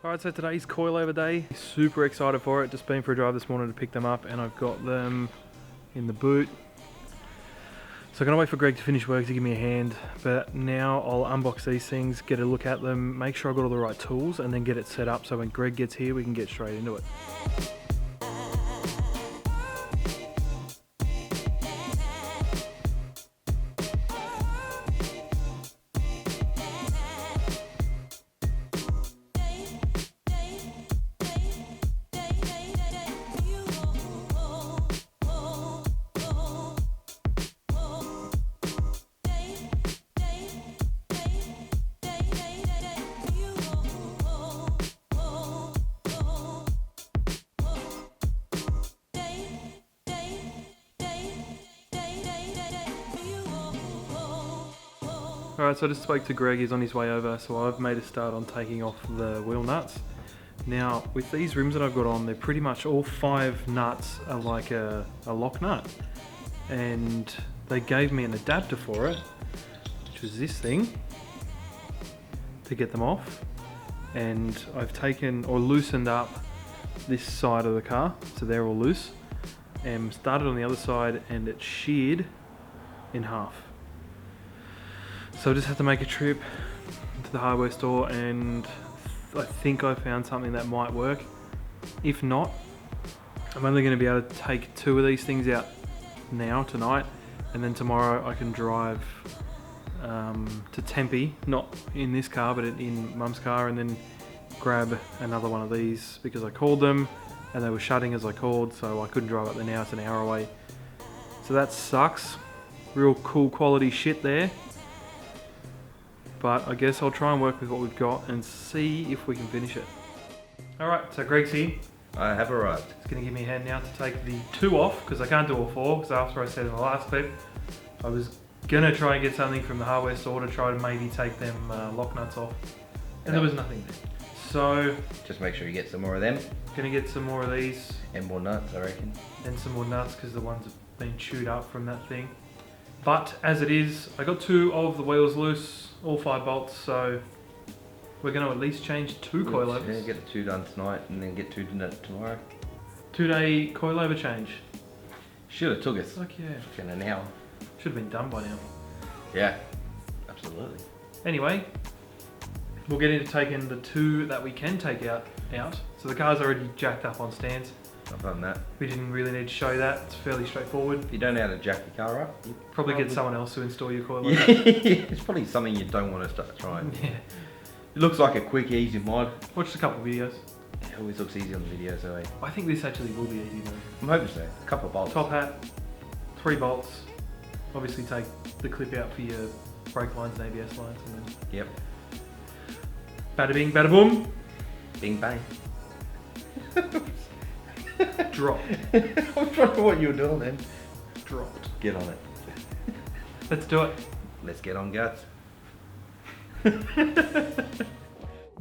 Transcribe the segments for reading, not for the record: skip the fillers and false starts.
Alright, so today's coilover day. Super excited for it. Just been for a drive this morning to pick them up and I've got them in the boot. So I'm going to wait for Greg to finish work to give me a hand, but now I'll unbox these things, get a look at them, make sure I've got all the right tools and then get it set up so when Greg gets here we can get straight into it. Alright, so I just spoke to Greg, he's on his way over, so I've made a start on taking off the wheel nuts. Now, with these rims that I've got on, they're pretty much all 5 nuts are like a lock nut. And they gave me an adapter for it, which was this thing, to get them off. And I've taken, or loosened up this side of the car, so they're all loose. And started on the other side and it sheared in half. So I just have to make a trip to the hardware store and I think I found something that might work. If not, I'm only going to be able to take 2 of these things out now, tonight, and then tomorrow I can drive to Tempe, not in this car but in Mum's car, and then grab another one of these because I called them and they were shutting as I called, so I couldn't drive up there now, it's an hour away. So that sucks. Real cool quality shit there. But I guess I'll try and work with what we've got and see if we can finish it. Alright, so Greg's here. I have arrived. He's going to give me a hand now to take the 2 off, because I can't do all 4, because after I said in the last clip, I was going to try and get something from the hardware store to try to maybe take them lock nuts off. And there was nothing there. So, just make sure you get some more of them. Going to get some more of these. And more nuts, I reckon. And some more nuts, because the ones have been chewed up from that thing. But as it is, I got 2 of the wheels loose, all 5 bolts, so we're going to at least change 2 coilovers. Yeah, get the 2 done tonight and then get 2 done tomorrow. 2-day coilover change. Should have took us Fuck yeah. in an hour. Should have been done by now. Yeah, absolutely. Anyway, we'll get into taking the 2 that we can take out. So the car's already jacked up on stands. I've done that. We didn't really need to show that, it's fairly straightforward. If you don't know how to jack your car up, you Probably get someone else to install your coilover. Yeah, it's probably something you don't want to start trying. Yeah. It looks like a quick, easy mod. Watched a couple of videos. It always looks easy on the videos, so I think this actually will be easy though. I'm hoping so. A couple of bolts. Top hat, 3 bolts. Obviously take the clip out for your brake lines and ABS lines. And then Yep. Bada bing, bada boom. Bing bang. Drop. I'm trying to what you were doing then. Dropped. Get on it. Let's do it. Let's get on guts.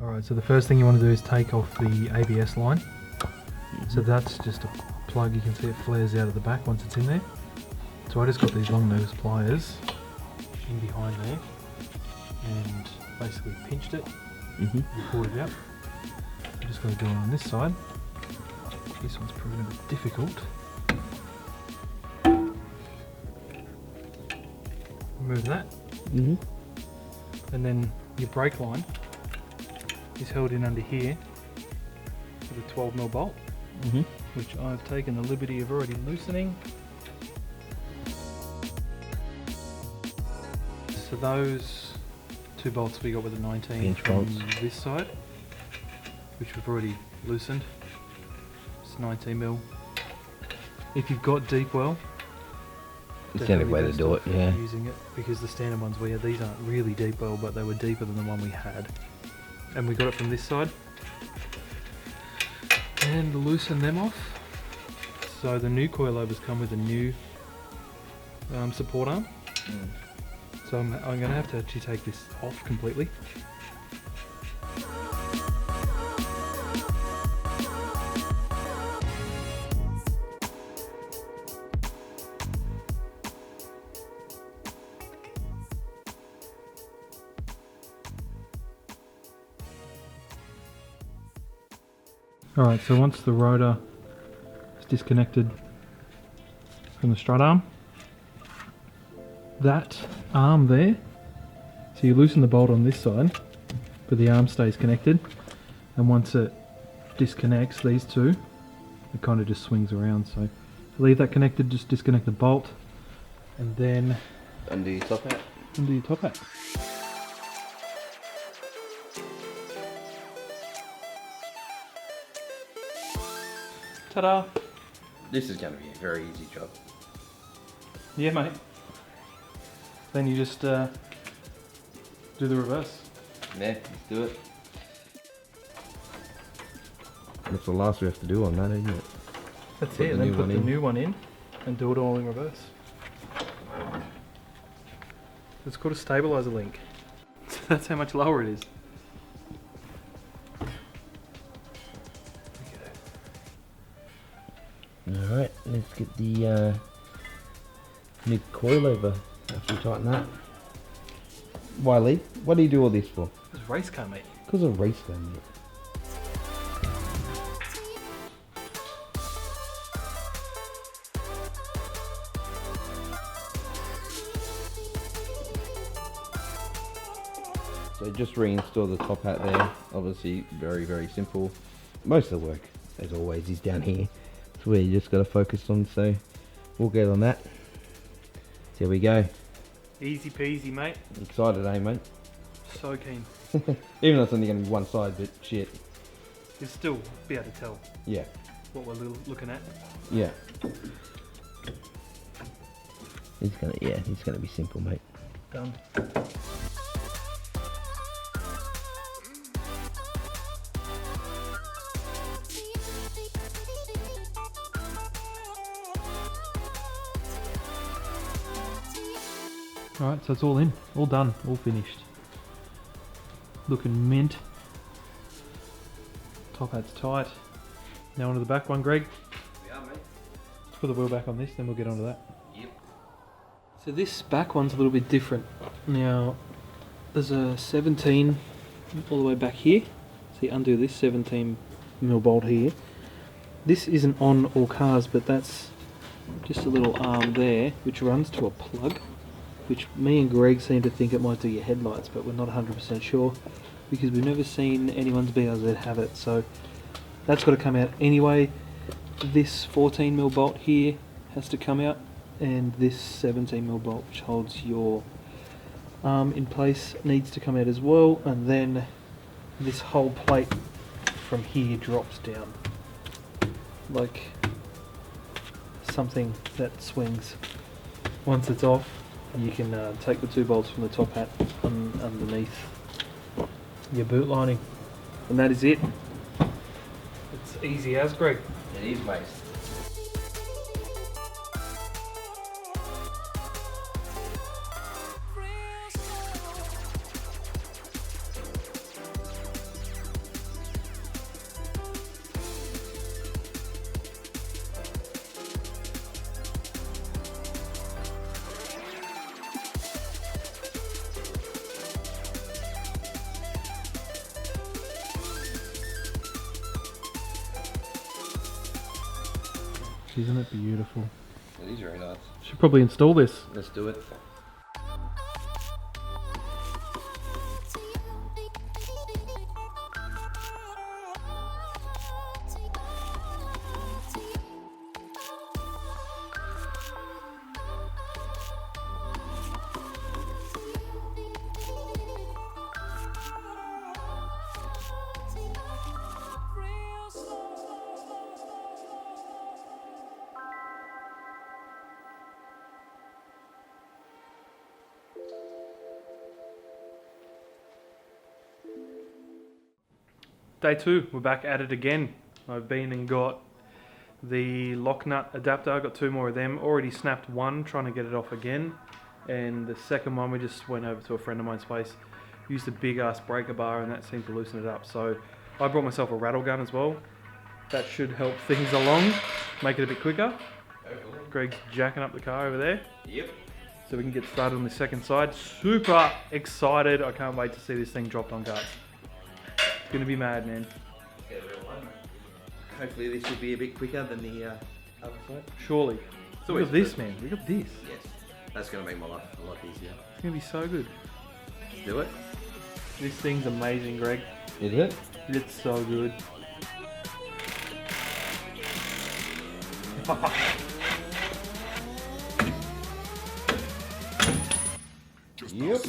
Alright, so the first thing you want to do is take off the ABS line. So that's just a plug, you can see it flares out of the back once it's in there. So I just got these long nose pliers in behind there and basically pinched it and pulled it out. I'm just going to do it on this side. This one's proving a bit difficult. Remove that. And then your brake line is held in under here with a 12mm bolt, which I've taken the liberty of already loosening. So those 2 bolts we got with a 19 Pinch from bolts. this side, which we've already loosened. It's 19mm. If you've got deep well, It's the only way to do it, yeah. Using it, because the standard ones we had, these aren't really deep well, but they were deeper than the one we had. And we got it from this side. And loosen them off. So the new coilovers come with a new support arm. So I'm going to have to actually take this off completely. Alright, so once the rotor is disconnected from the strut arm, that arm there, so you loosen the bolt on this side, but the arm stays connected, and once it disconnects these two, it kind of just swings around. So leave that connected, just disconnect the bolt, and then Undo your top hat. undo your top hat. Ta-da! This is going to be a very easy job. Yeah, mate. Then you just do the reverse. Yeah, let's do it. That's the last we have to do on that, isn't it? That's Put it, the then new put one the in. new one in and do it all in reverse. It's called a stabilizer link. That's how much lower it is. Alright, let's get the new coilover after you tighten that. Wiley, what do you do all this for? It's a race car, mate. Because of race car, mate. So just reinstall the top hat there. Obviously very, very simple. Most of the work, as always, is down here. It's where you just got to focus on, so we'll get on that. So here we go. Easy peasy, mate. Excited, eh, mate? So keen. Even though it's only going to be one side, but shit. You'll still be able to tell Yeah, what we're looking at. yeah. It's gonna be simple, mate. Done. Alright, so it's all in, all done, all finished. Looking mint. Top hat's tight. Now onto the back one, Greg. We are, mate. Let's put the wheel back on this, then we'll get onto that. Yep. So this back one's a little bit different. Now, there's a 17 all the way back here. So you undo this 17mm bolt here. This isn't on all cars, but that's just a little arm there, which runs to a plug, which me and Greg seem to think it might do your headlights, but we're not 100% sure because we've never seen anyone's BRZ have it. So that's got to come out anyway. This 14mm bolt here has to come out, and this 17mm bolt which holds your arm in place needs to come out as well, and then this whole plate from here drops down like something that swings. Once it's off, you can take the two bolts from the top hat underneath your boot lining, and that is it. It's easy as, Greg. It is, mate. Isn't it beautiful? It is very nice. Should probably install this. Let's do it. Day 2, we're back at it again. I've been and got the lock nut adapter. I got 2 more of them. Already snapped one, trying to get it off again. And the second one, we just went over to a friend of mine's place. Used a big ass breaker bar, and that seemed to loosen it up. So I brought myself a rattle gun as well. That should help things along, make it a bit quicker. Greg's jacking up the car over there. Yep. So we can get started on the second side. Super excited. I can't wait to see this thing dropped on guts. It's gonna be mad, man. hopefully this will be a bit quicker than the other side. Surely. So Look at this, man. Look at this. Yes, that's going to make my life a lot easier. It's gonna be so good. Let's do it. This thing's amazing, Greg. Is it? It's so good. Yep.